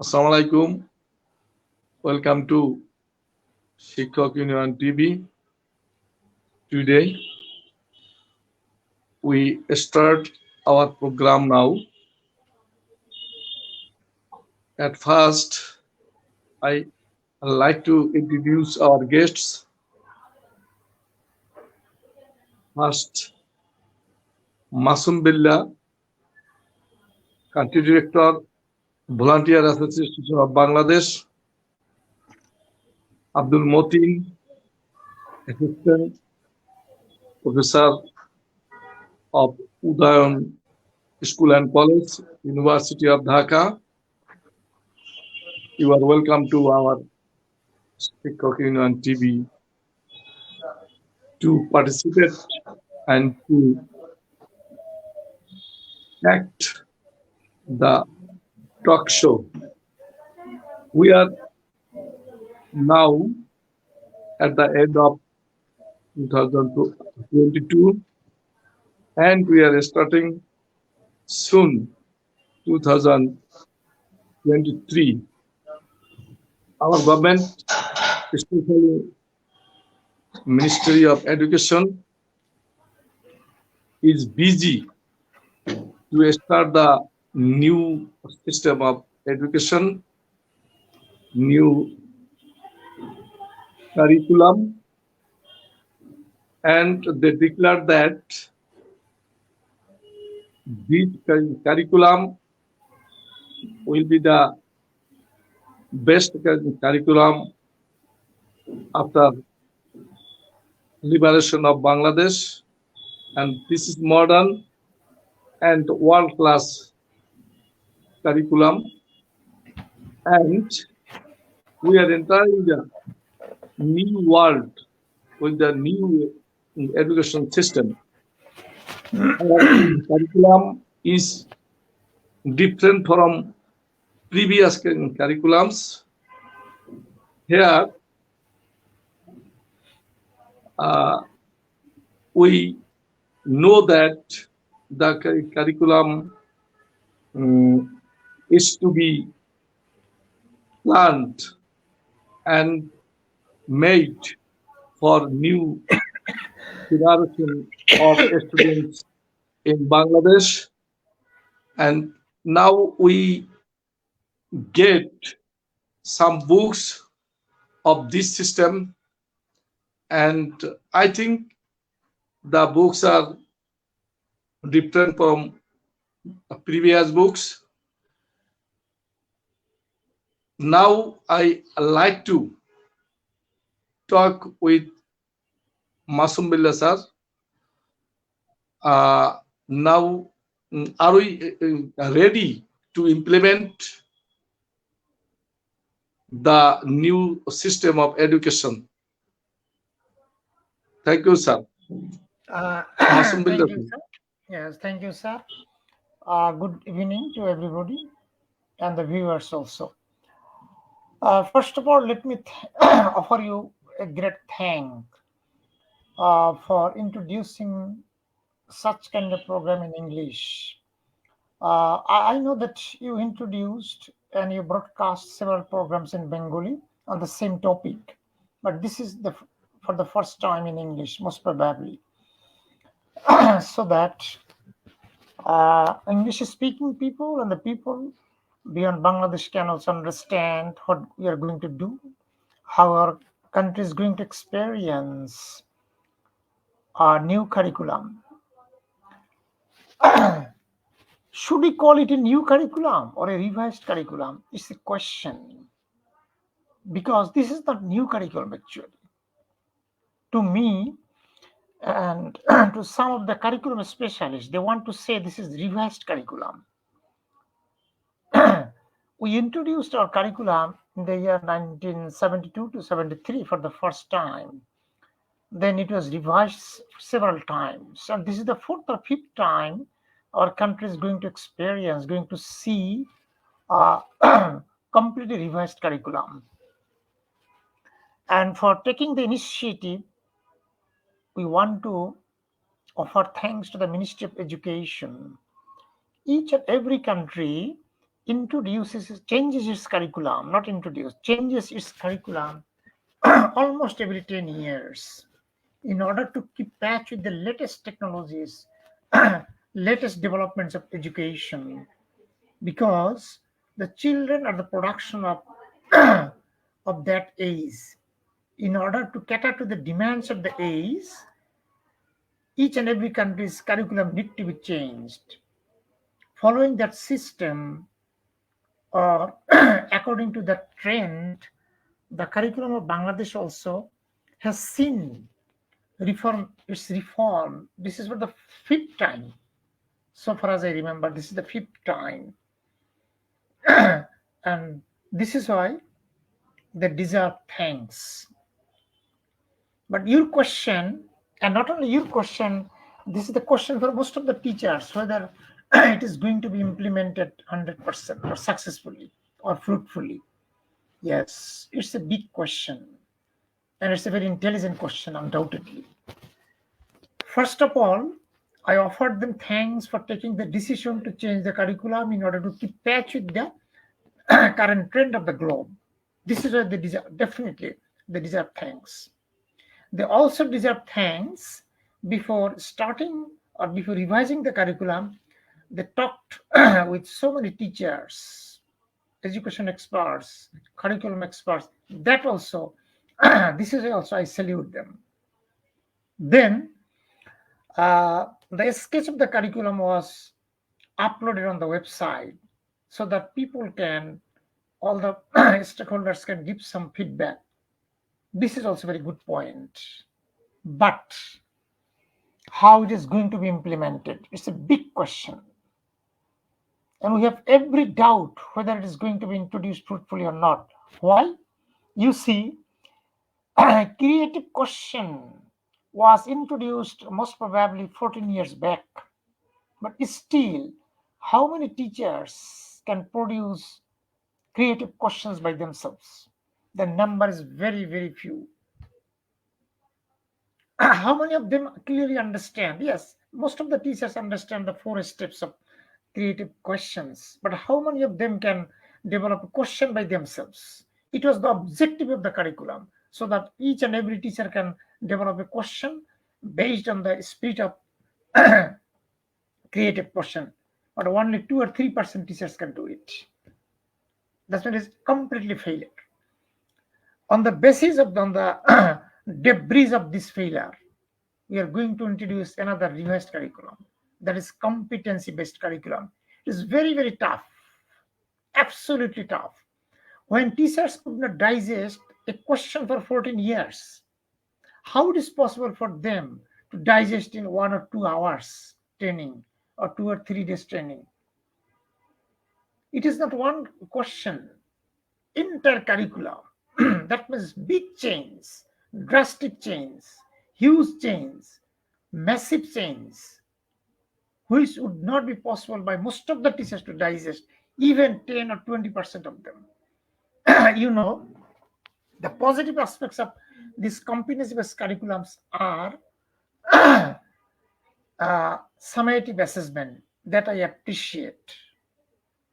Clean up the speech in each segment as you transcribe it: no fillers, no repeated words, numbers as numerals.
Assalamu alaikum. Welcome to Shikhok Union TV. Today we start our program now. At first, I like to introduce our guests. First, Masum Billah, Country Director, Volunteer Association of Bangladesh. Abdul Motin, Assistant Professor of Udayan School and College, University of Dhaka. You are welcome to our Shikhok Union TV to participate and to act the talk show. We are now at the end of 2022 and we are starting soon 2023. Our government, especially Ministry of Education, is busy to start the new system of education, new curriculum, and they declared that this curriculum will be the best curriculum after liberation of Bangladesh, and this is modern and world-class curriculum, and we are entering the new world with the new education system. Our curriculum is different from previous curriculums. Here, we know that the curriculum is to be planned and made for new generation of students in Bangladesh. And now we get some books of this system, and I think the books are different from previous books. Now I like to talk with Masum Billah sir. Now, are we ready to implement the new system of education? Thank you, sir. Masum Billah. Thank you, sir. Yes, thank you, sir. Good evening to everybody and the viewers also. First of all, let me offer you a great thank for introducing such kind of program in English. I know that you introduced and you broadcast several programs in Bengali on the same topic, but this is for the first time in English, most probably, so that English-speaking people and the people beyond Bangladesh can also understand what we are going to do, how our country is going to experience our new curriculum. Should we call it a new curriculum or a revised curriculum? It's a question. Because this is not new curriculum actually. To me, and to some of the curriculum specialists, they want to say this is revised curriculum. We introduced our curriculum in the year 1972 to 73 for the first time. Then it was revised several times. And this is the fourth or fifth time our country is going to see completely revised curriculum. And for taking the initiative, we want to offer thanks to the Ministry of Education. Each and every country changes its curriculum, not introduce, changes its curriculum almost every 10 years in order to keep patch with the latest technologies, latest developments of education, because the children are the production of of that age. In order to cater to the demands of the age, each and every country's curriculum need to be changed. Following that system, or according to that trend, the curriculum of Bangladesh also has seen reform. This is for the fifth time. So far as I remember, this is the fifth time. And this is why they deserve thanks. But your question, and not only your question, this is the question for most of the teachers, whether it is going to be implemented 100% or successfully or fruitfully. Yes, it's a big question. And it's a very intelligent question, undoubtedly. First of all, I offered them thanks for taking the decision to change the curriculum in order to keep patch with the current trend of the globe. This is why they deserve, definitely, they deserve thanks. They also deserve thanks before starting or before revising the curriculum. They talked with so many teachers, education experts, curriculum experts. That also, this is also I salute them. Then the sketch of the curriculum was uploaded on the website so that people can, all the stakeholders can give some feedback. This is also a very good point. But how it is going to be implemented, it's a big question. And we have every doubt whether it is going to be introduced fruitfully or not. Why? You see, creative question was introduced most probably 14 years back. But still, how many teachers can produce creative questions by themselves? The number is very, very few. How many of them clearly understand? Yes, most of the teachers understand the 4 steps of creative questions, but how many of them can develop a question by themselves? It was the objective of the curriculum, so that each and every teacher can develop a question based on the spirit of creative question, but only 2 or 3% teachers can do it. That's when it's completely failure. On the basis of on the debris of this failure, we are going to introduce another revised curriculum, that is competency based curriculum. It is very, very tough, absolutely tough. When teachers could not digest a question for 14 years, how it is possible for them to digest in 1 or 2 hours training or 2 or 3 days training? It is not one question, entire curriculum. That means big change, drastic change, huge change, massive change, which would not be possible by most of the teachers to digest, even 10 or 20% of them. You know, the positive aspects of these competency-based curriculums are summative assessment, that I appreciate.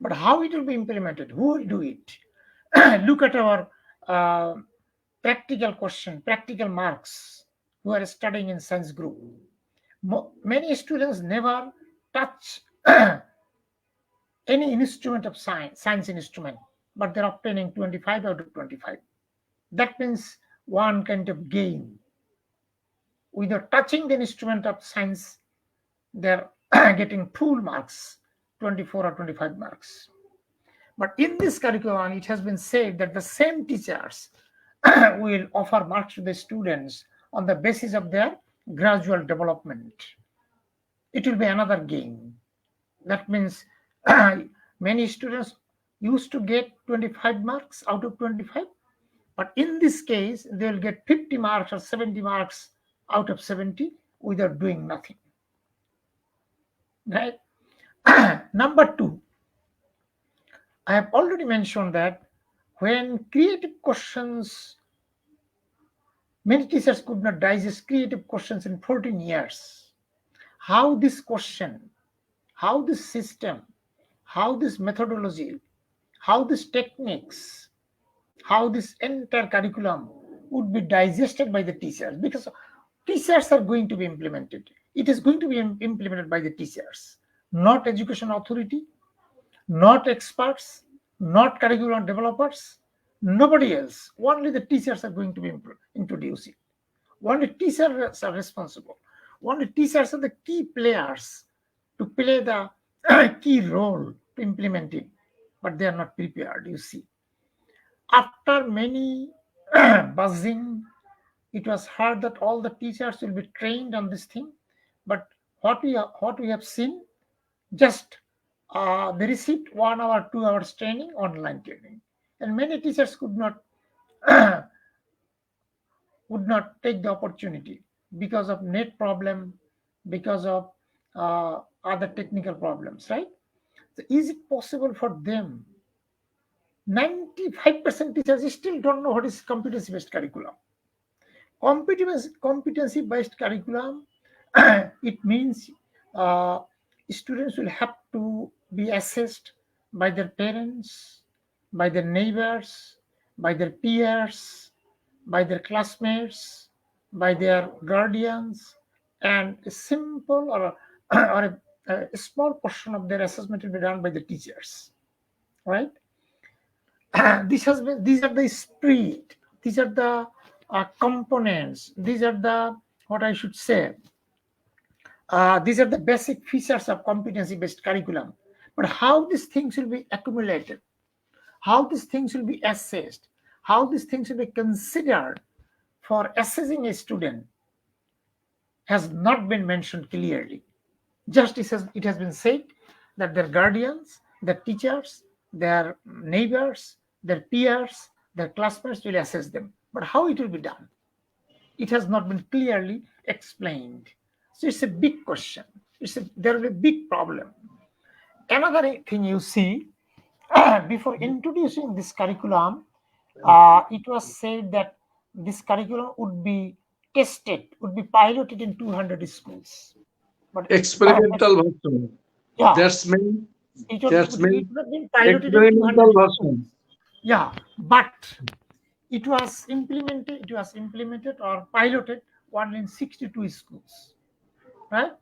But how it will be implemented? Who will do it? Look at our practical question, practical marks who are studying in science group. Many students never touch any instrument of science instrument, but they're obtaining 25 out of 25. That means one kind of gain. Without touching the instrument of science, they're getting full marks, 24 or 25 marks. But in this curriculum, it has been said that the same teachers will offer marks to the students on the basis of their gradual development. It will be another game. That means many students used to get 25 marks out of 25, but in this case, they will get 50 marks or 70 marks out of 70 without doing nothing. Right? Number 2, I have already mentioned that when creative questions, many teachers could not digest creative questions in 14 years. How this question, how this system, how this methodology, how these techniques, how this entire curriculum would be digested by the teachers, because teachers are going to be implemented. It is going to be implemented by the teachers, not education authority, not experts, not curriculum developers, nobody else. Only the teachers are going to be introduced it. Only teachers are responsible. Only teachers are the key players to play the key role to implement it, but they are not prepared. You see, after many buzzing, it was heard that all the teachers will be trained on this thing, but what we have seen, just they received 1 hour, 2 hours training, online training, and many teachers could not would not take the opportunity because of net problem, because of other technical problems, right? So is it possible for them? 95% teachers still don't know what is competency-based curriculum. Competency-based curriculum, it means uh, students will have to be assessed by their parents, by their neighbors, by their peers, by their classmates, by their guardians, and a simple or a small portion of their assessment will be done by the teachers, right? These are the spirit, these are the components, these are the, what I should say, these are the basic features of competency based curriculum. But how these things will be accumulated, how these things will be assessed, how these things will be considered for assessing a student has not been mentioned clearly. Just it has been said that their guardians, their teachers, their neighbors, their peers, their classmates will assess them. But how it will be done? It has not been clearly explained. So it's a big question. There will be a big problem. Another thing you see, before introducing this curriculum, it was said that this curriculum would be tested, would be piloted in 200 schools. But Experimental version. yeah, That's mean. it That's would mean been piloted in experimental 200 schools. version. Yeah, but it was implemented or piloted only in 62 schools, right?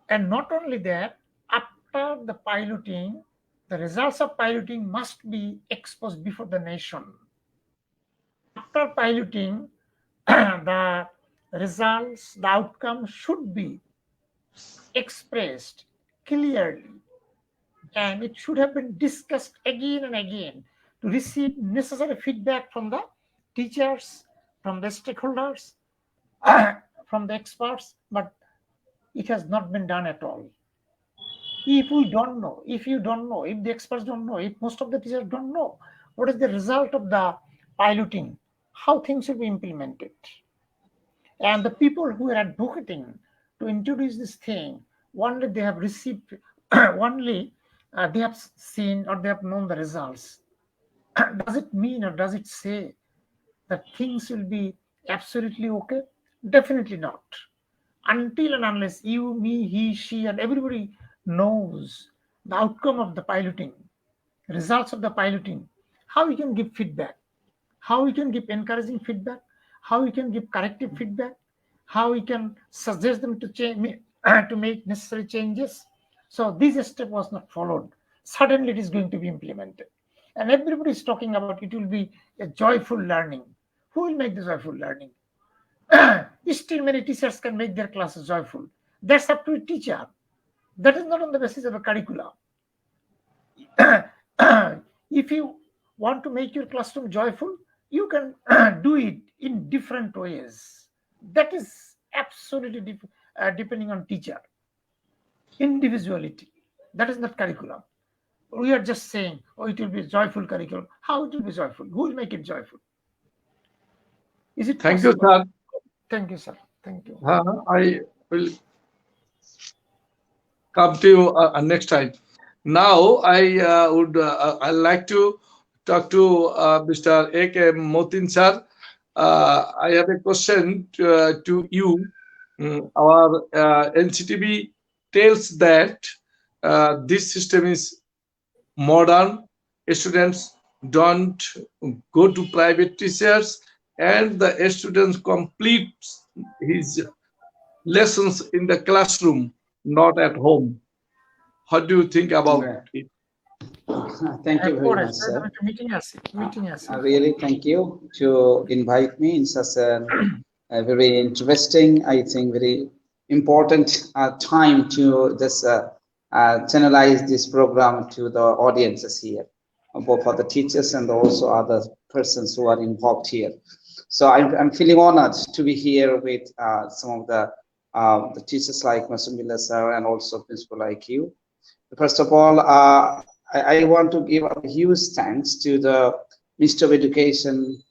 And not only that, after the piloting, the results of piloting must be exposed before the nation. After piloting, the results, the outcome should be expressed clearly, and it should have been discussed again and again to receive necessary feedback from the teachers, from the stakeholders, from the experts, but it has not been done at all. If we don't know, if you don't know, if the experts don't know, if most of the teachers don't know what is the result of the piloting, how things will be implemented. And the people who are advocating to introduce this thing, only they have received, only they have seen or they have known the results. Does it mean or does it say that things will be absolutely okay? Definitely not. Until and unless you, me, he, she, and everybody knows the outcome of the piloting, results of the piloting, how we can give feedback, how we can give encouraging feedback, how we can give corrective feedback, how we can suggest them to change, to make necessary changes. So this step was not followed. Suddenly it is going to be implemented. And everybody is talking about it will be a joyful learning. Who will make the joyful learning? Still many teachers can make their classes joyful. That's up to a teacher. That is not on the basis of a curriculum. If you want to make your classroom joyful, you can do it in different ways. That is absolutely depending on teacher. Individuality. That is not curriculum. We are just saying, oh, it will be joyful curriculum. How it will be joyful? Who will make it joyful? Is it Thank you, possible? sir. Thank you, sir. Thank you. I will come to you next time. Now, I like to talk to Mr. A.K. Motin sir. I have a question to you. Our NCTB tells that this system is modern. Students don't go to private teachers, and the students complete his lessons in the classroom, not at home. How do you think about Right. it? Thank you very much, sir. Really, thank you to invite me in such a very interesting, I think, very important time to just channelize this program to the audiences here, both for the teachers and also other persons who are involved here. So I'm feeling honored to be here with some of the teachers like Masumila sir and also principal like you. First of all, I want to give a huge thanks to the Minister of Education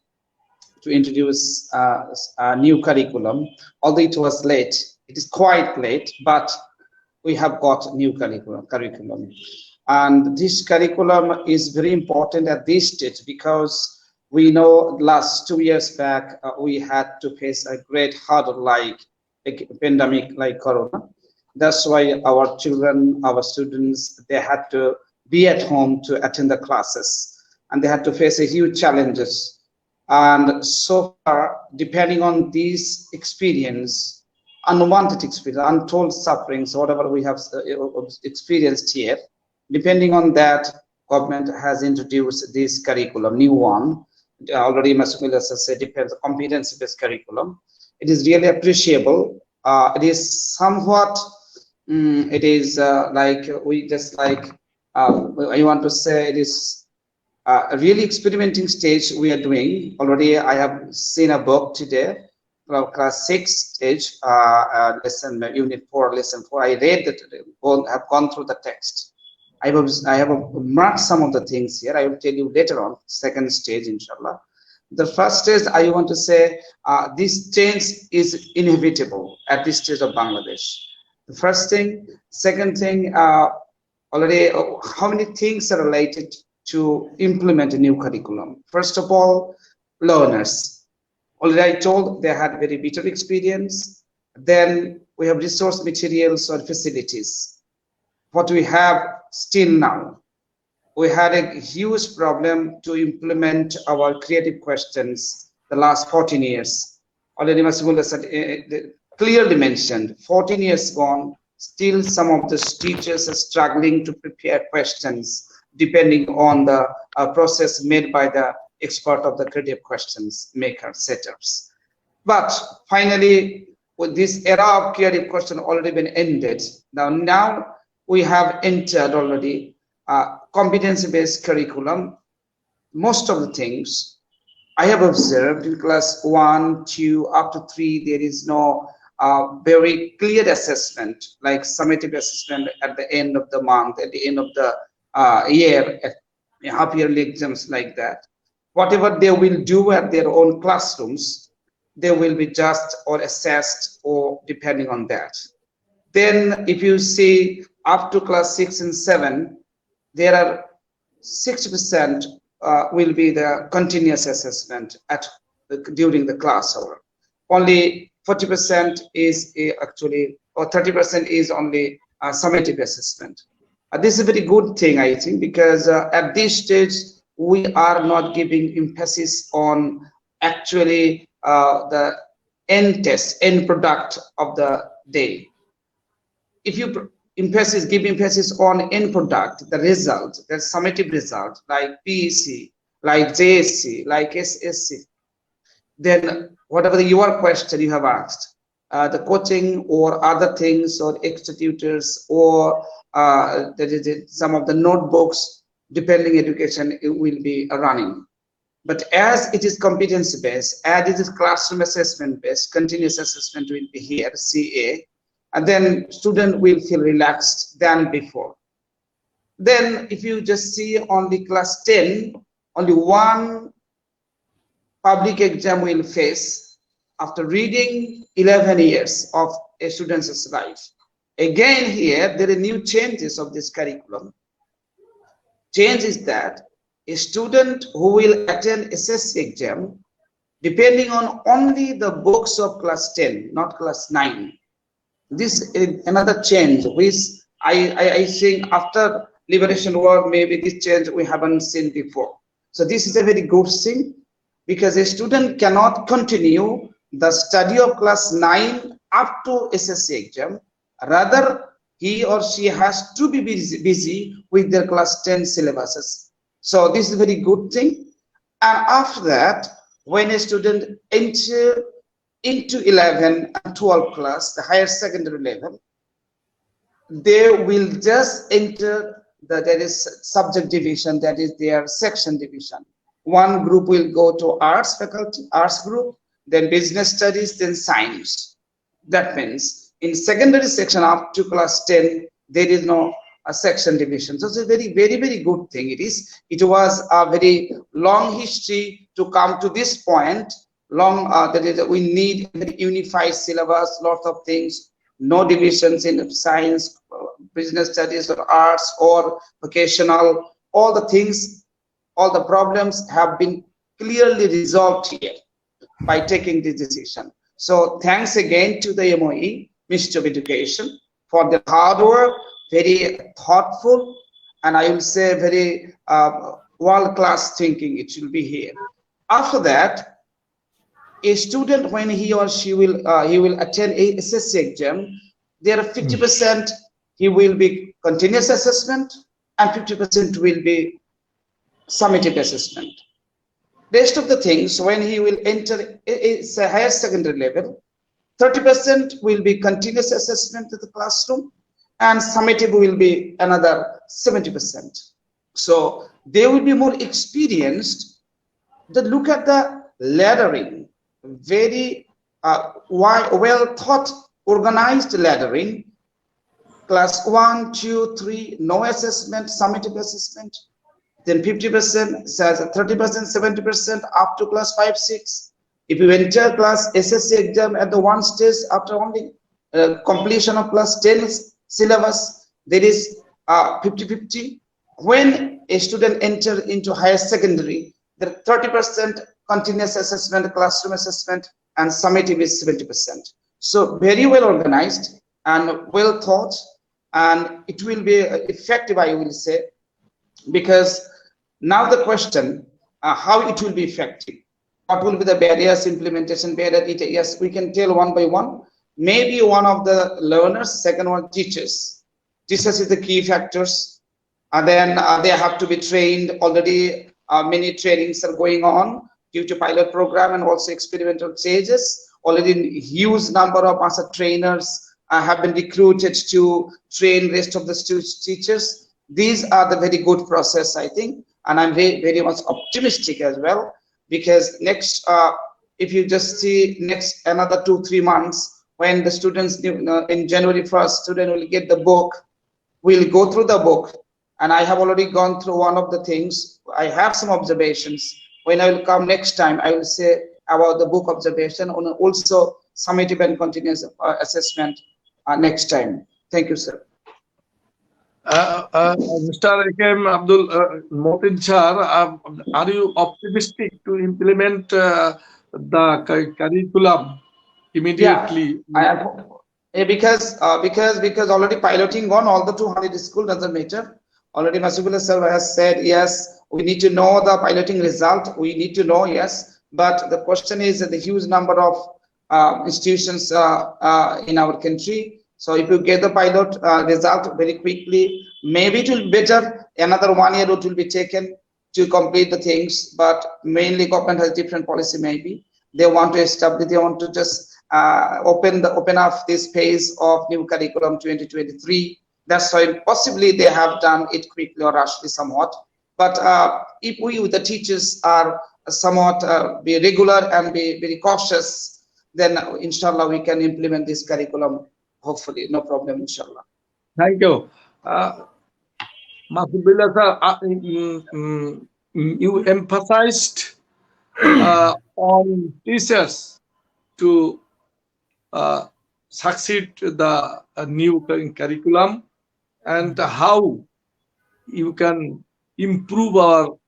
to introduce a new curriculum. Although it was late, it is quite late, but we have got a new curriculum. And this curriculum is very important at this stage because we know last 2 years back, we had to face a great hurdle like a pandemic like Corona. That's why our children, our students, they had to be at home to attend the classes, and they had to face a huge challenges. And so far, depending on these experience, unwanted experience, untold sufferings, whatever we have experienced here, depending on that, government has introduced this curriculum, new one. Already Masumila said depends on competency-based curriculum. It is really appreciable. It is somewhat it is like we just like I want to say it is a really experimenting stage we are doing. Already I have seen a book today from class 6 stage, lesson unit 4, lesson 4. I read that, have gone through the text. I have marked some of the things here. I will tell you later on, second stage, inshallah. The first stage, I want to say this change is inevitable at this stage of Bangladesh. The first thing. Second thing, already how many things are related to implement a new curriculum? First of all, learners. Already I told they had very bitter experience. Then we have resource materials or facilities. What we have still now, we had a huge problem to implement our creative questions the last 14 years. Already Masumullah said, clearly mentioned, 14 years gone, still some of the teachers are struggling to prepare questions depending on the process made by the expert of the creative questions maker setters. But finally, with this era of creative question already been ended, now we have entered already competency-based curriculum. Most of the things I have observed in class 1, 2, up to 3, there is no very clear assessment, like summative assessment at the end of the month, at the end of the year, at half-yearly exams like that. Whatever they will do at their own classrooms, they will be just or assessed or depending on that. Then if you see up to class 6 and 7, there are 60% will be the continuous assessment during the class hour. Only 40% is actually, or 30% is only summative assessment. This is a very good thing, I think, because at this stage, we are not giving emphasis on actually the end test, end product of the day. If you give emphasis on end product, the result, the summative result, like PEC, like JSC, like SSC, then whatever your question you have asked, the coaching or other things or extra tutors or some of the notebooks, depending education, it will be running. But as it is competency based, as it is classroom assessment based, continuous assessment will be here, CA, and then student will feel relaxed than before. Then if you just see only class 10, only one public exam will face after reading 11 years of a student's life. Again here, there are new changes of this curriculum. Change is that a student who will attend SSC exam, depending on only the books of class 10, not class 9. This is another change which I think after Liberation War, maybe this change we haven't seen before. So this is a very good thing, because a student cannot continue the study of class 9 up to SSC exam. Rather, he or she has to be busy with their class 10 syllabuses. So this is a very good thing. And after that, when a student enter into 11 and 12 class, the higher secondary level, they will just enter there is subject division, that is their section division. One group will go to arts faculty, arts group, then business studies, then science. That means in secondary section up to class 10, there is no section division. So it's a very, very, very good thing. It was a very long history to come to this point. We need a unified syllabus, lots of things, no divisions in science, business studies, or arts, or vocational. All the things, all the problems have been clearly resolved here by taking this decision. So thanks again to the MOE, Ministry of Education, for the hard work, very thoughtful, and I will say very world-class thinking. It will be here. After that, a student, when he or she will attend a SSC exam, there are 50% he will be continuous assessment and 50% will be summative assessment. Rest of the things, when he will enter a higher secondary level, 30% will be continuous assessment to the classroom, and summative will be another 70%. So they will be more experienced. Look at the laddering, very well thought, organized laddering. Class 1, 2, 3, no assessment, summative assessment. Then 50% says 30%, 70% up to class 5, 6. If you enter class SSC exam at the one stage, after only completion of class 10 syllabus, there is 50-50. When a student enters into higher secondary, there are 30% continuous assessment, classroom assessment, and summative is 70%. So very well organized and well thought, and it will be effective, I will say, because now the question, how it will be effective, what will be the barriers, implementation barrier? Yes, we can tell one by one. Maybe one of the learners, second one teachers. Teachers is the key factors, and then they have to be trained. Already many trainings are going on due to pilot program and also experimental stages. Already huge number of master trainers have been recruited to train rest of the teachers. These are the very good process, I think, and I'm very, very much optimistic as well, because next, if you just see next another 2-3 months, when the students in January 1st, student will get the book, we'll go through the book, and I have already gone through one of the things. I have some observations. When I will come next time, I will say about the book observation, and also summative and continuous assessment next time. Thank you, sir. Mr. A.K.M. Abdul Motin sir, are you optimistic to implement the curriculum immediately? Yeah, I am, because already piloting on all the 200 schools, doesn't matter. Already Masibullah sir has said, yes, we need to know the piloting result. We need to know, yes. But the question is the huge number of institutions in our country. So if you get the pilot result very quickly, maybe it will be better. Another 1 year it will be taken to complete the things. But mainly government has different policy. Maybe they want to establish, they want to just open up this phase of new curriculum 2023. That's why possibly they have done it quickly or rashly somewhat. But if we, the teachers, are somewhat be regular and be very cautious, then inshallah we can implement this curriculum. Hopefully, no problem, inshallah. Thank you. Masibullah sir, you emphasized on teachers to succeed the new curriculum and how you can improve our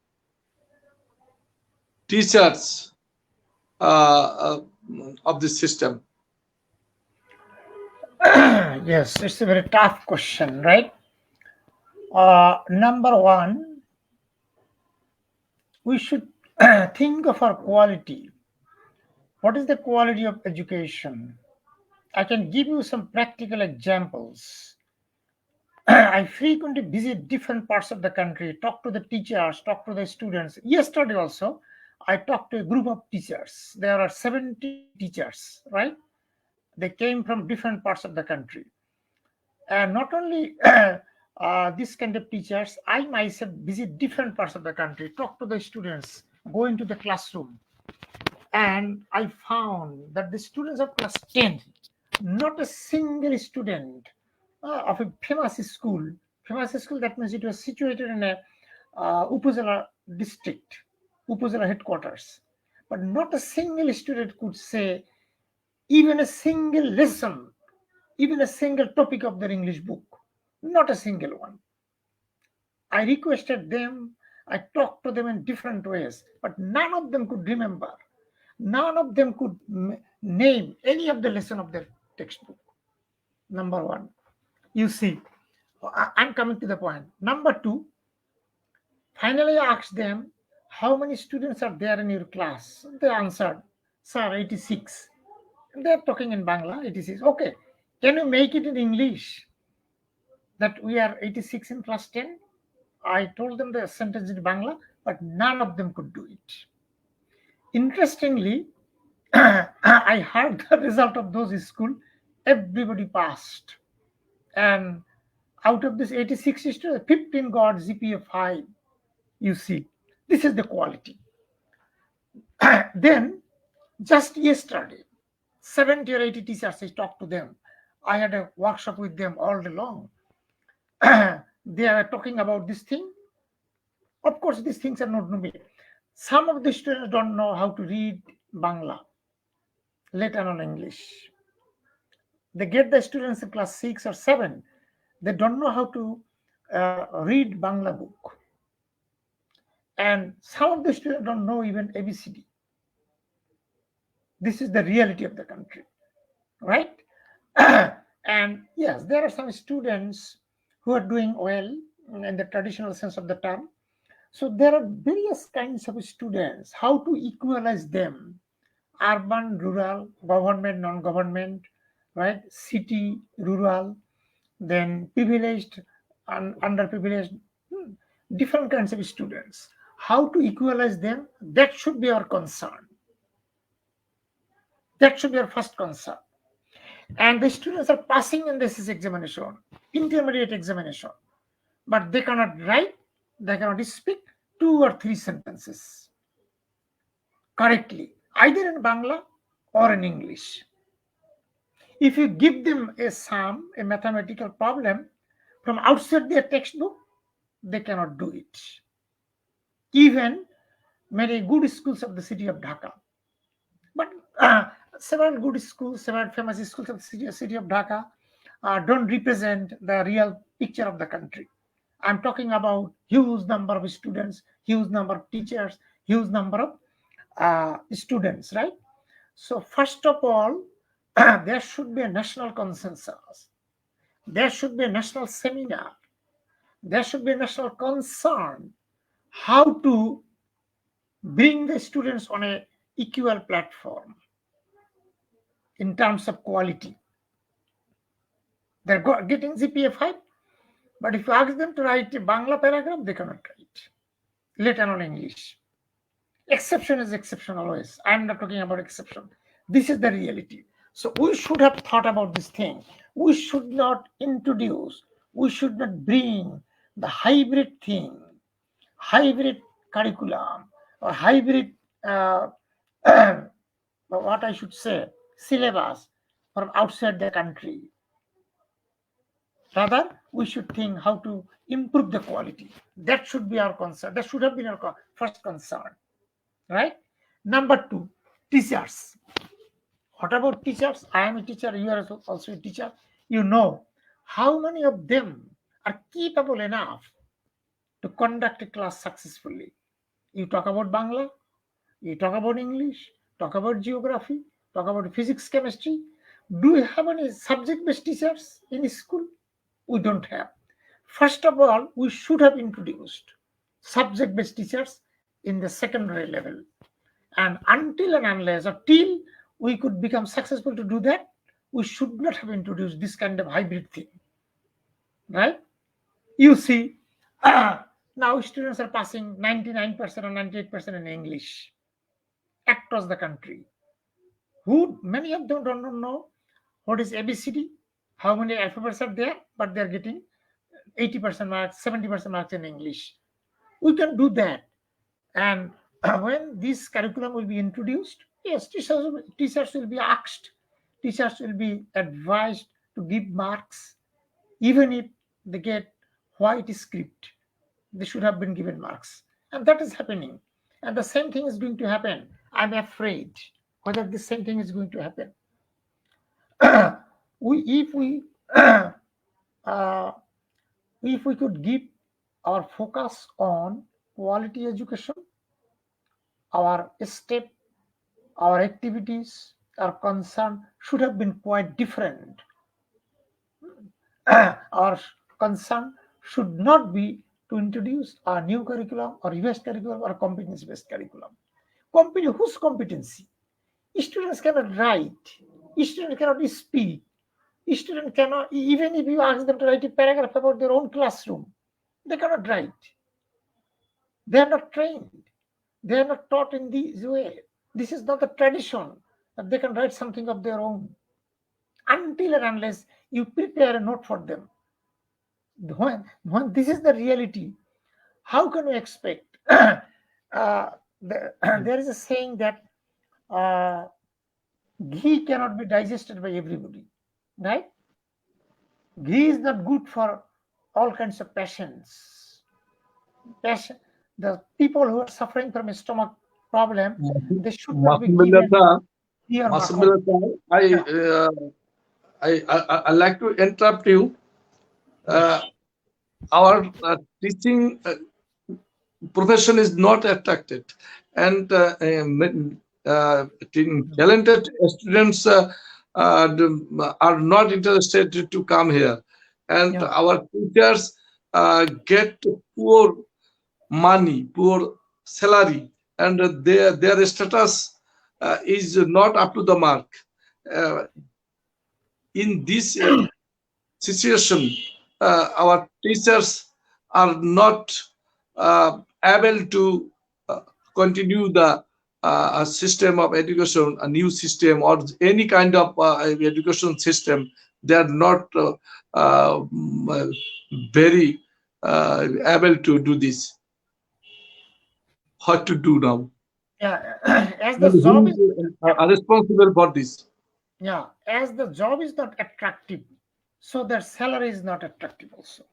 teachers of the system. Yes, it's a very tough question, right? Number one, we should think of our quality. What is the quality of education? I can give you some practical examples. I frequently visit different parts of the country, talk to the teachers, talk to the students. Yesterday also, I talked to a group of teachers. There are 70 teachers, right? They came from different parts of the country. And not only this kind of teachers, I myself visit different parts of the country, talk to the students, go into the classroom. And I found that the students of class 10, not a single student of a famous school, that means it was situated in a Upazila district, Upazila headquarters. But not a single student could say even a single lesson, even a single topic of their English book. Not a single one. I requested them, I talked to them in different ways, but none of them could remember. None of them could name any of the lesson of their textbook. Number one. You see, I'm coming to the point. Number two, finally I asked them, how many students are there in your class? They answered, sir, 86. They're talking in Bangla, 86. Okay, can you make it in English? That we are 86 in class 10? I told them the sentence in Bangla, but none of them could do it. Interestingly, I heard the result of those schools. Everybody passed. And out of this 86 students, 15 got GPA 5. You see, this is the quality. Then, just yesterday, 70 or 80 teachers, I talked to them. I had a workshop with them all day long. They are talking about this thing. Of course, these things are not new. Some of the students don't know how to read Bangla, let alone English. They get the students in class 6 or 7. They don't know how to read Bangla book. And some of the students don't know even ABCD. This is the reality of the country, right? And yes, there are some students who are doing well in the traditional sense of the term. So there are various kinds of students, how to equalize them: urban, rural, government, non-government, right? City, rural, then privileged and underprivileged, different kinds of students. How to equalize them? That should be our concern. That should be our first concern. And the students are passing in this examination, intermediate examination, but they cannot write, they cannot speak 2 or 3 sentences correctly, either in Bangla or in English. If you give them a sum, a mathematical problem from outside their textbook, they cannot do it. Even many good schools of the city of Dhaka. But several good schools, several famous schools of the city of Dhaka don't represent the real picture of the country. I'm talking about huge number of students, huge number of teachers, huge number of students, right? So first of all, there should be a national consensus. There should be a national seminar. There should be a national concern how to bring the students on a equal platform in terms of quality. They're getting GPA 5, but if you ask them to write a Bangla paragraph, they cannot write, let alone English. Exception is exception always. I'm not talking about exception. This is the reality. So we should have thought about this thing. We should not introduce, we should not bring the hybrid thing, hybrid curriculum, or hybrid, what I should say, syllabus from outside the country. Rather, we should think how to improve the quality. That should be our concern. That should have been our first concern, right? Number 2, teachers. What about teachers? I am a teacher, you are also a teacher. You know how many of them are capable enough to conduct a class successfully. You talk about Bangla, you talk about English, talk about geography, talk about physics, chemistry, Do we have any subject-based teachers in school? We don't have. First of all, we should have introduced subject-based teachers in the secondary level. And until and unless or till we could become successful to do that, we should not have introduced this kind of hybrid thing. Right? You see, now students are passing 99% or 98% in English across the country. Many of them don't know what is ABCD, how many alphabets are there, but they're getting 80% marks, 70% marks in English. We can do that. And when this curriculum will be introduced, yes, teachers will be asked, teachers will be advised to give marks, even if they get white script, they should have been given marks. And that is happening. And the same thing is going to happen. I'm afraid whether the same thing is going to happen. If we could give our focus on quality education, our step, our activities, our concern should have been quite different. Our concern should not be to introduce a new curriculum or revised curriculum or a competence-based curriculum. Whose competency? Students cannot write. Students cannot speak. Students cannot, even if you ask them to write a paragraph about their own classroom, they cannot write. They are not trained. They are not taught in this way. This is not the tradition that they can write something of their own. Until and unless you prepare a note for them. When this is the reality, how can we expect? There is a saying that ghee cannot be digested by everybody, right? Ghee is not good for all kinds of patients. The people who are suffering from a stomach problem, they should not be given ghee or makhan. I like to interrupt you. Our teaching profession is not attracted, and talented students are not interested to come here, and our teachers get poor money, poor salary, and their status is not up to the mark. In this situation, our teachers are not able to continue the system of education, a new system or any kind of education system. They are not very able to do this. What to do now? Yeah, as the job is responsible for this. Yeah, as the job is not attractive, so their salary is not attractive also,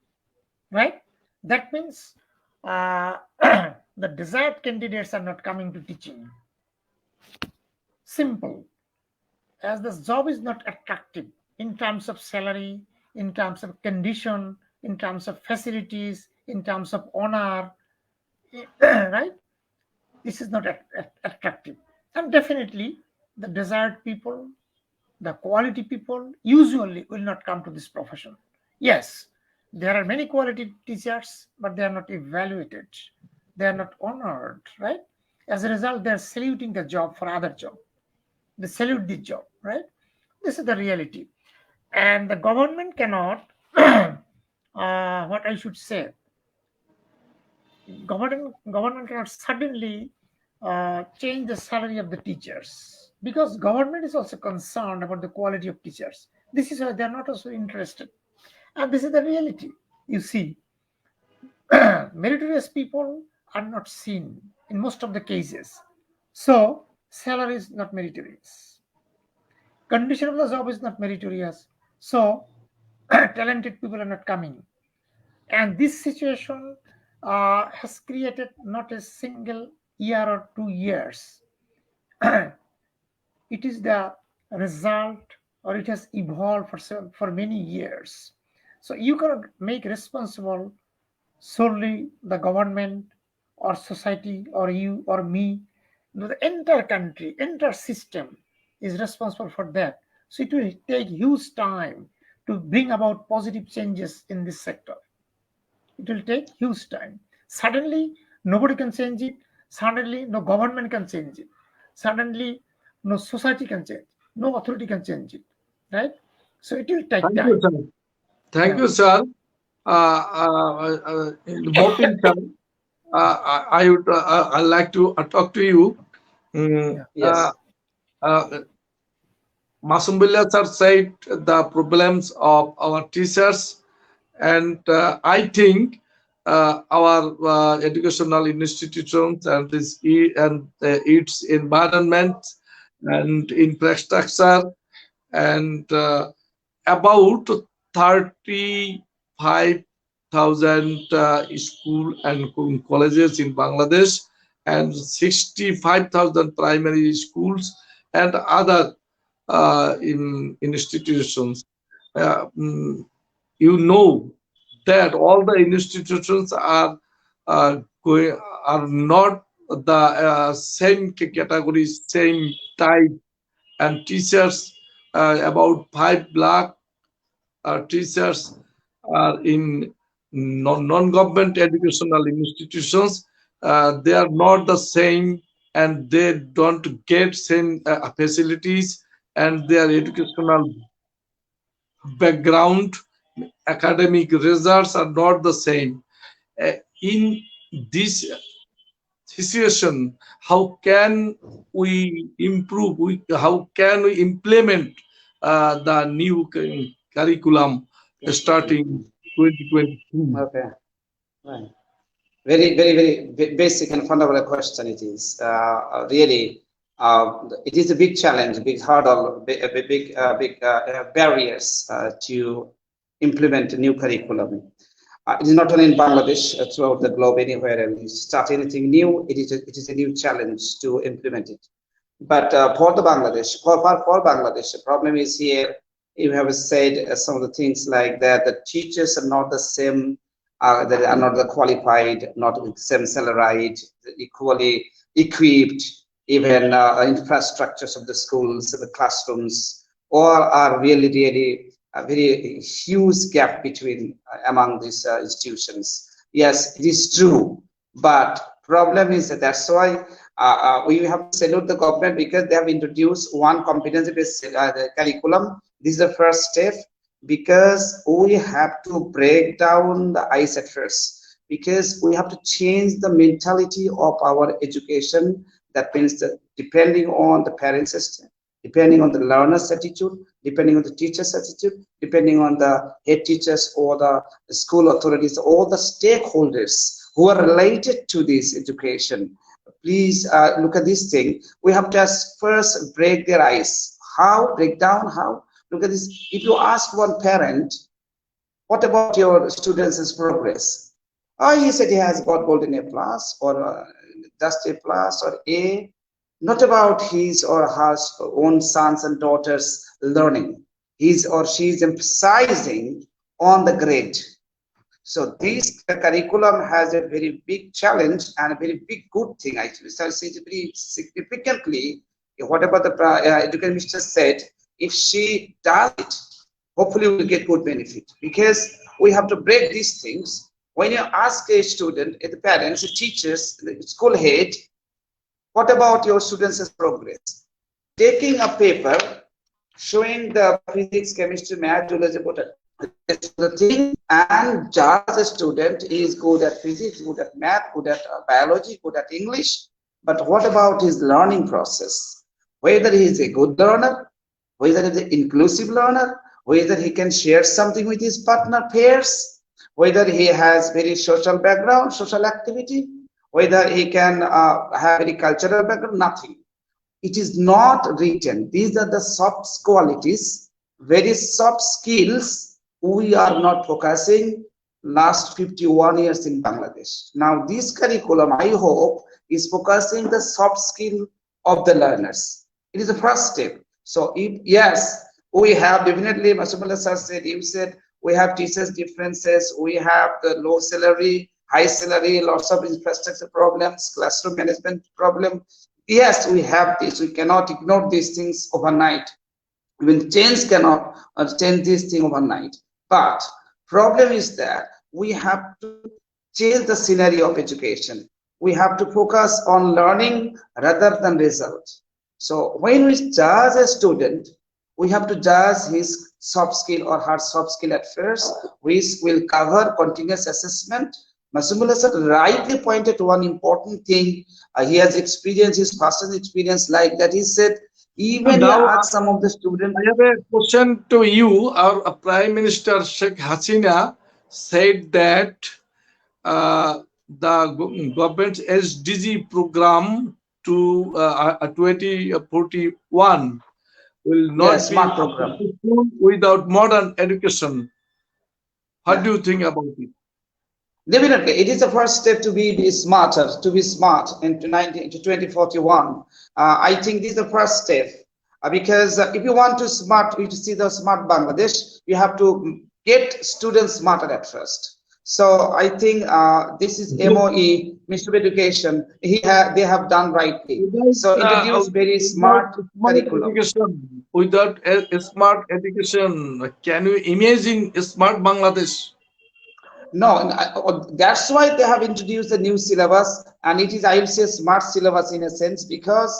right? That means the desired candidates are not coming to teaching. Simple. As the job is not attractive in terms of salary, in terms of condition, in terms of facilities, in terms of honor, right? This is not attractive. And definitely the desired people, the quality people usually will not come to this profession. Yes, there are many quality teachers, but they are not evaluated. They are not honored, right? As a result, they are saluting the job for other job. They salute the job, right? This is the reality. And the government cannot, what I should say, government cannot suddenly change the salary of the teachers, because government is also concerned about the quality of teachers. This is why they are not also interested. And this is the reality. You see, meritorious people are not seen in most of the cases. So salary is not meritorious. Condition of the job is not meritorious. So talented people are not coming. And this situation has created not a single year or 2 years. It is the result, or it has evolved for many years. So you cannot make responsible solely the government or society or you or me. The entire country, entire system is responsible for that. So it will take huge time to bring about positive changes in this sector. It will take huge time. Suddenly, nobody can change it. Suddenly, no government can change it. Suddenly, no society can change. No authority can change it. Right? So it will take Thank you, time. sir. Thank Yeah. you, sir. Mopin sir, I would I like to talk to you. Mm, Yes. Masumbillah sir said the problems of our teachers, and I think our educational institutions and its environment and infrastructure and about 35,000 school and colleges in Bangladesh and 65,000 primary schools and other institutions. Mm, you know that all the institutions are not the same category, same type, and teachers about 5 lakh teachers are in non-government educational institutions. They are not the same, and they don't get same facilities, and their educational background, academic results are not the same. In this situation, how can we improve? How can we implement the new curriculum starting 2022? Okay. Right. Very basic and fundamental question it is. Really, it is a big challenge, big hurdle, big barriers to implement a new curriculum. It is not only in Bangladesh, throughout the globe, anywhere you start anything new, it is a new challenge to implement it. But for Bangladesh, for Bangladesh, the problem is here. You have said some of the things like that. The teachers are not the same. They are not the qualified, not the same salaried, equally equipped. Even infrastructures of the schools, the classrooms, all are really a very huge gap between among these institutions. Yes, it is true, but problem is that's why we have to salute the government because they have introduced one competency-based curriculum. This is the first step because we have to break down the ice at first because we have to change the mentality of our education. That means that depending on the parents' system, depending on the learner's attitude, depending on the teacher's attitude, depending on the head teachers or the school authorities, all the stakeholders who are related to this education. Please look at this thing. We have to first break their ice. How? Break down how? Look at this. If you ask one parent, what about your students' progress? Oh, he said he has got golden A plus or just A plus or A. Not about his or her own sons and daughters learning. His or she is emphasizing on the grade. So this curriculum has a very big challenge and a very big good thing actually. So very significantly, whatever the education minister said, if she does it, hopefully we'll get good benefit because we have to break these things. When you ask a student, the parents, the teachers, the school head, what about your students' progress? Taking a paper showing the physics, chemistry, math, geology, the thing, and just a student is good at physics, good at math, good at biology, good at English. But what about his learning process? Whether he is a good learner, whether he is an inclusive learner, whether he can share something with his partner peers, whether he has very social background, social activity, whether he can have any cultural background, nothing. It is not written. These are the soft qualities, very soft skills we are not focusing last 51 years in Bangladesh. Now this curriculum, I hope, is focusing the soft skill of the learners. It is the first step. So if, yes, we have definitely, Masumullah sir said, you said, we have teachers differences, we have the low salary, high salary, lots of infrastructure problems, classroom management problem. Yes, we have this. We cannot ignore these things overnight. Even change cannot change this thing overnight. But problem is that we have to change the scenario of education. We have to focus on learning rather than results. So when we judge a student, we have to judge his soft skill or her soft skill at first, which will cover continuous assessment. Masumullah sir rightly pointed to one important thing. He has experienced his personal experience like that. He said, even he asked some of the students. I have a question to you. Our Prime Minister Sheikh Hasina said that the government's SDG program to 2041 will not smart program without modern education. What do you think about it? Definitely, it is the first step to be smarter, to be smart in 2041. I think this is the first step because if you want to see the smart Bangladesh, you have to get students smarter at first. So I think this is MOE, Ministry of Education. They have done rightly. So introduce very smart curriculum. Without a smart education, can you imagine a smart Bangladesh? No, that's why they have introduced the new syllabus, and it is, I will say, smart syllabus in a sense, because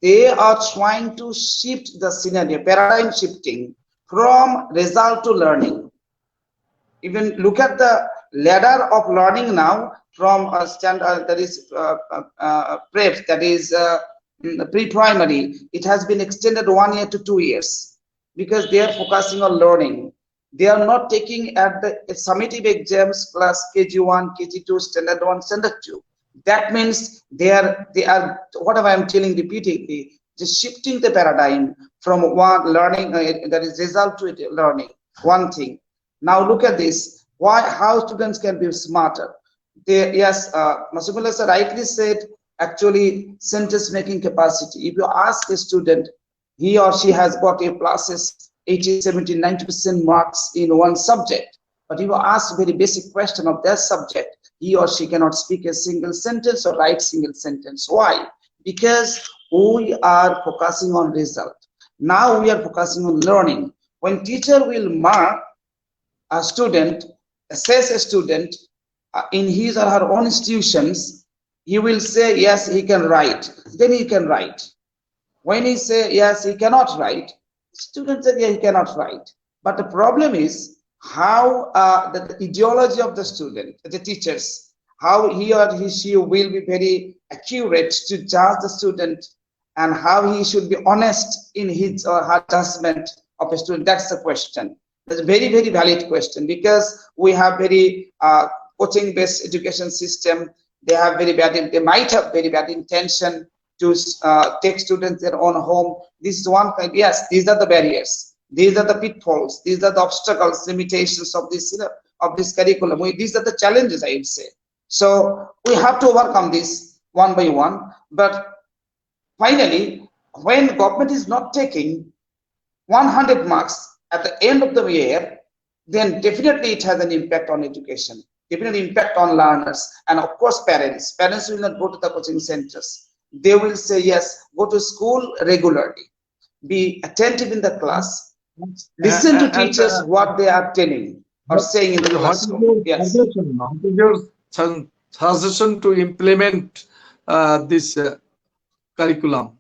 they are trying to shift the scenario, paradigm shifting from result to learning. Even look at the ladder of learning now from a standard that is prep, that is pre-primary. It has been extended 1 year to 2 years because they are focusing on learning. They are not taking at the summative exams plus KG1, KG2, standard 1, standard 2. That means they are whatever I'm telling repeatedly, just shifting the paradigm from one learning that is result to learning. One thing. Now look at this. How students can be smarter? Yes, Masumullah sir rightly said, actually sentence making capacity. If you ask a student, he or she has got A pluses, 80, 70, 90% marks in one subject. But if you ask a very basic question of that subject, he or she cannot speak a single sentence or write single sentence. Why? Because we are focusing on result. Now we are focusing on learning. When teacher will mark a student, assess a student in his or her own institutions, he will say, yes, he can write. Then he can write. When he say, yes, he cannot write, students say, yeah, he cannot write. But the problem is how the ideology of the student, the teachers, how he or she will be very accurate to judge the student and how he should be honest in his or her judgment of a student. That's the question. That's a very, very valid question because we have very coaching-based education system. They might have very bad intention to take students their own home. This is one kind. Yes, these are the barriers. These are the pitfalls. These are the obstacles, limitations of this curriculum. These are the challenges, I would say. So we have to overcome this one by one. But finally, when government is not taking 100 marks at the end of the year, then definitely it has an impact on education, definitely impact on learners, and of course parents. Parents will not go to the coaching centers. They will say, yes, go to school regularly, be attentive in the class, listen to teachers what they are telling or saying in the classroom. Yes. What is your suggestion to implement this curriculum?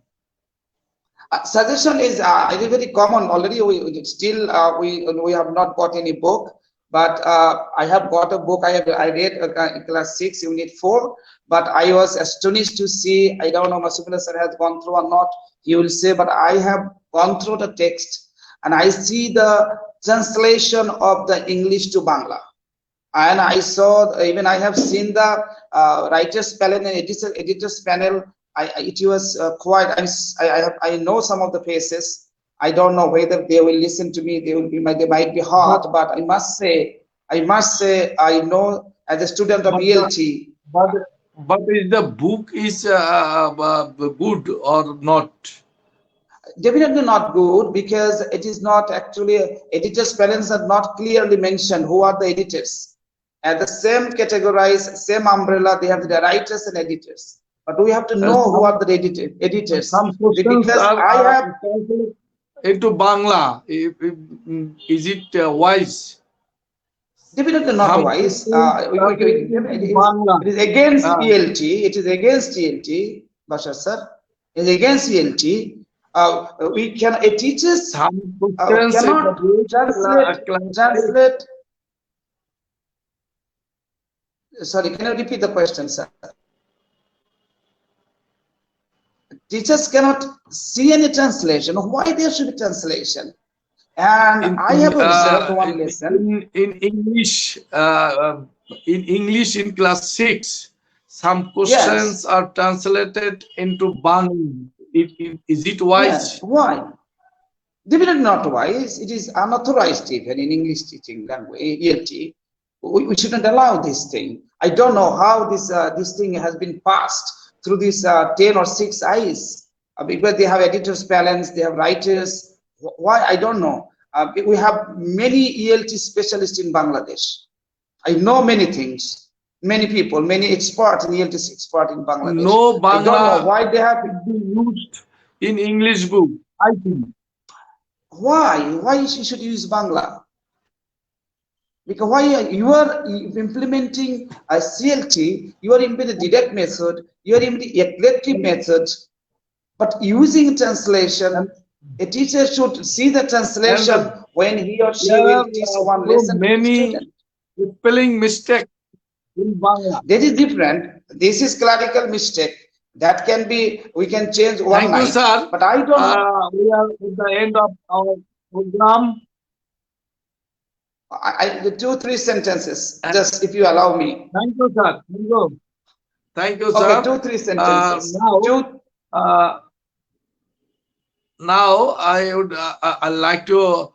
Suggestion is very common already. We have not got any book, but I have got a book. I read class 6 unit 4, but I was astonished to see, I don't know Masumullah sir has gone through or not, he will say, but I have gone through the text and I see the translation of the English to Bangla, and I saw, even I have seen the writers panel and editors panel. It was quite, I know some of the faces. I don't know whether they will listen to me. They might be hard, but I must say, I know as a student of ELT. But is the book is good or not? Definitely not good, because it is not actually, editors' parents are not clearly mentioned who are the editors. At the same categorized, same umbrella, they have the writers and editors. But we have to know who are the editors. Some questions because into Bangla. Is it wise? Definitely not wise. It is against ELT. It is against ELT, Bashar sir. It is against ELT. We can teachers cannot translate. Sorry, can you repeat the question, sir? Teachers cannot see any translation. Why there should be translation? And I have observed one lesson in English. In English, in class 6, some questions are translated into Bangla. Is it wise? Yes. Why? Definitely not wise. It is unauthorized even in English teaching language, ELT. We shouldn't allow this thing. I don't know how this thing has been passed through these 10 or 6 eyes, because they have editors' balance, they have writers. Why? I don't know. We have many ELT specialists in Bangladesh. I know many things, many people, many experts in ELT expert in Bangladesh. No Bangla. I don't know why they have been used in English book, I think. Why? Why you should use Bangla? Because why you are implementing a CLT, you are implementing direct method, you are implementing eclectic method, but using translation, a teacher should see the translation when he or she will teach one lesson. Many spelling mistake in Bangla. That is different. This is clerical mistake. That can be, we can change one Thank night. you, sir. But I don't know. We are at the end of our program. The 2-3 sentences, just if you allow me. Thank you, sir. Thank you. Thank you, sir. Okay, 2-3 sentences. Now I would I'd like to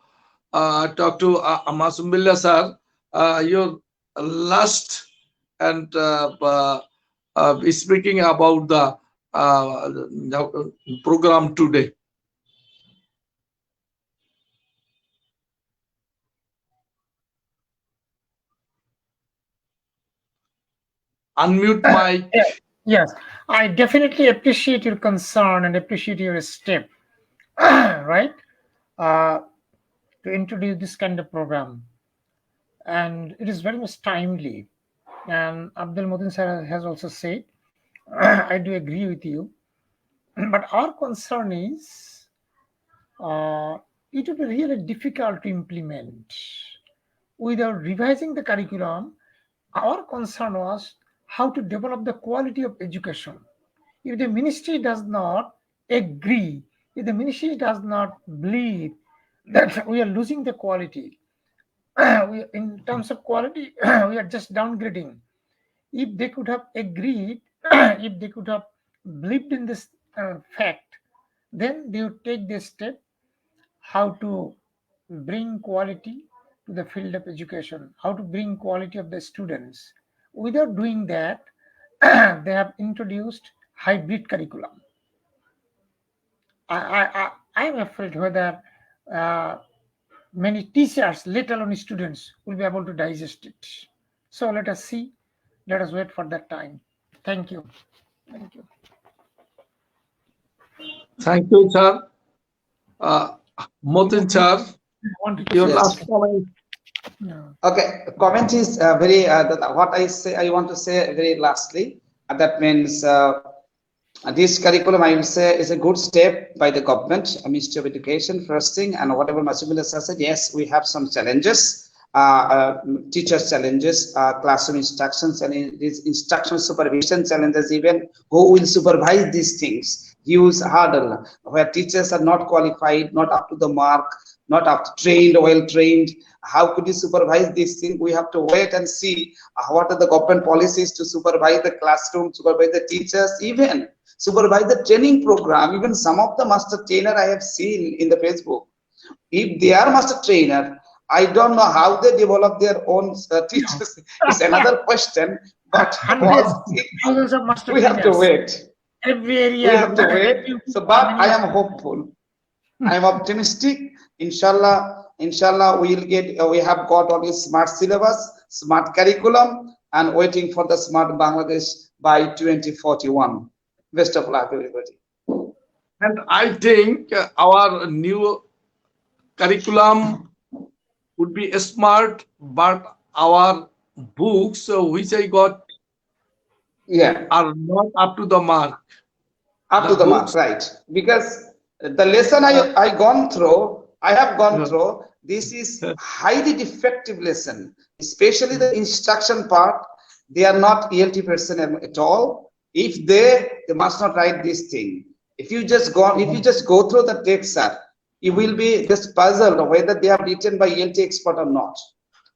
talk to Masum Billah sir. Your last and speaking about the program today. Unmute mic. Yes, I definitely appreciate your concern and appreciate your step, right, to introduce this kind of program. And it is very much timely. And Abdul Mutin sir has also said, I do agree with you. But our concern is it would be really difficult to implement without revising the curriculum. Our concern was how to develop the quality of education. If the ministry does not agree, if the ministry does not believe that we are losing the quality, in terms of quality, we are just downgrading. If they could have agreed, if they could have believed in this fact, then they would take this step how to bring quality to the field of education, how to bring quality of the students. Without doing that, they have introduced hybrid curriculum. I am afraid whether many teachers, let alone students, will be able to digest it. So let us see. Let us wait for that time. Thank you. Thank you. Thank you, sir. Mutin sir, your last comment. No. Okay, comment is very what I want to say very lastly. That means this curriculum, I will say, is a good step by the government, Ministry of Education, first thing, and whatever Masum Billah said, yes, we have some challenges, teachers challenges, classroom instructions, and these instruction supervision challenges, even who will supervise these things, use hurdle, where teachers are not qualified, not up to the mark, not up to trained, well trained. How could you supervise this thing? We have to wait and see what are the government policies to supervise the classroom, supervise the teachers, even supervise the training program. Even some of the master trainer I have seen in the Facebook, if they are master trainer, I don't know how they develop their own teachers. It's another question, but we have to wait. Every area. We have to wait. So, but I am hopeful. I am optimistic. Inshallah, we will get. We have got all this smart syllabus, smart curriculum, and waiting for the smart Bangladesh by 2041. Best of luck, everybody. And I think our new curriculum would be smart, but our books, which I got, are not up to the mark. Up to the mark, right? Because the lesson I have gone through, this is highly defective lesson, especially the instruction part. They are not ELT person at all. If they must not write this thing. If you just go through the text, sir, you will be just puzzled whether they are written by ELT expert or not.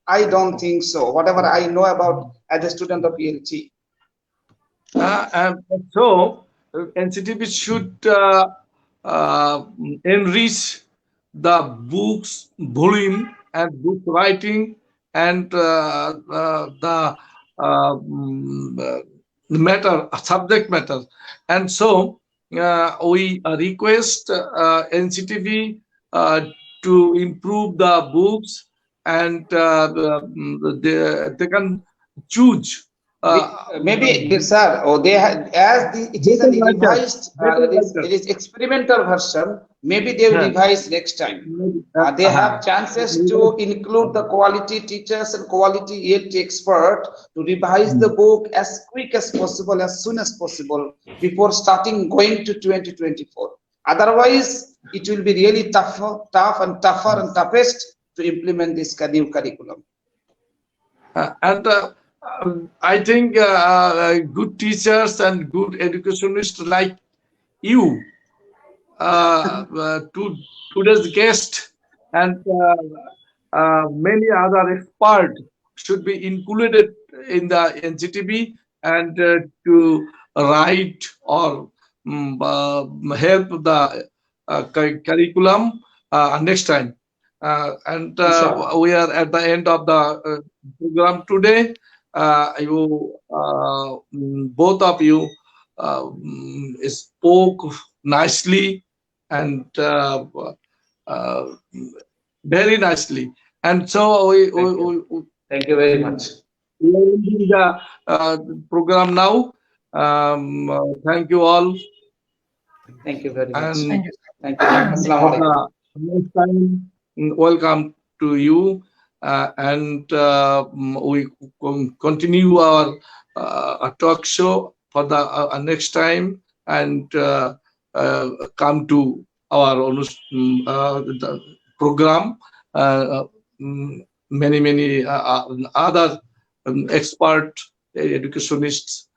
I don't think so. Whatever I know about as a student of ELT. So NCTB should enrich the books volume and book writing and the subject matter, and so we request NCTB to improve the books, and they can choose. Maybe, sir, they have, it is a revised, it is experimental version. Maybe they will revise next time. They have chances to include the quality teachers and quality ELT expert to revise the book as quick as possible, as soon as possible, before starting going to 2024. Otherwise, it will be really tougher and toughest to implement this new curriculum. I think good teachers and good educationists like you, today's guest, and many other experts should be included in the NCTB and to write or help the curriculum next time. We are at the end of the program today. Both of you spoke nicely and very nicely, and so thank you very much. We are ending the program now. Thank you all. Thank you very much. Thank you. Thank you. Next time, welcome to you. And we continue our talk show for the next time, and come to our the program. Many other expert educationists.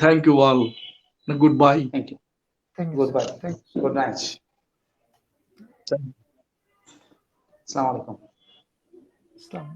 Thank you all. Goodbye. Thank you. Goodbye. Good night. Assalamu alaikum. Islam.